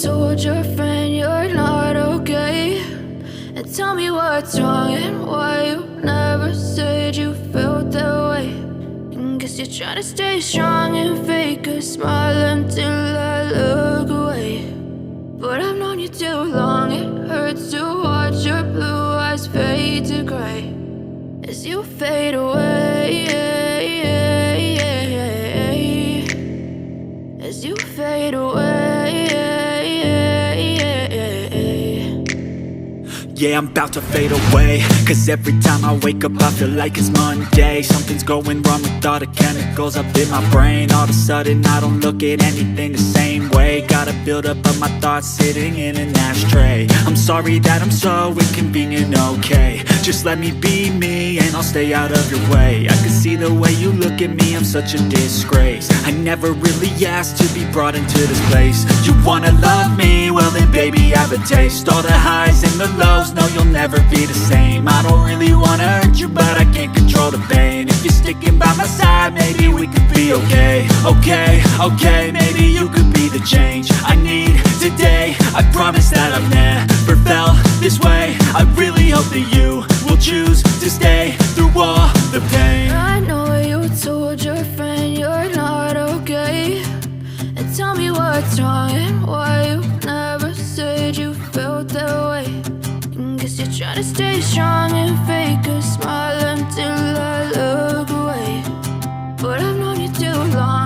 told your friend you're not okay, and tell me what's wrong and why you never said you felt that way. And guess you're trying to stay strong and fake a smile until I look away. But I've known you too long, it hurts to watch your blue eyes fade to gray as you fade away, as you fade away. Yeah, I'm about to fade away, cause every time I wake up I feel like it's Monday. Something's going wrong with all the chemicals up in my brain. All of a sudden I don't look at anything the same way. Got a buildup of my thoughts sitting in an ashtray. I'm sorry that I'm so inconvenient, okay. Just let me be me and I'll stay out of your way. I can see the way you look at me, I'm such a disgrace. I never really asked to be brought into this place. You wanna love me? Well then baby have a taste. All the highs and the lows, no, you'll never be the same. I don't really wanna hurt you, but I can't control the pain. If you're sticking by my side, maybe we could be okay. Okay, maybe you could be the change I need today. I promise that I've never felt this way. I really hope that you will choose to stay through all the pain. I know you told your friend you're not okay, and tell me what's wrong and why you never said you felt that way. Guess you're trying to stay strong and fake a smile until I look away. But I've known you too long,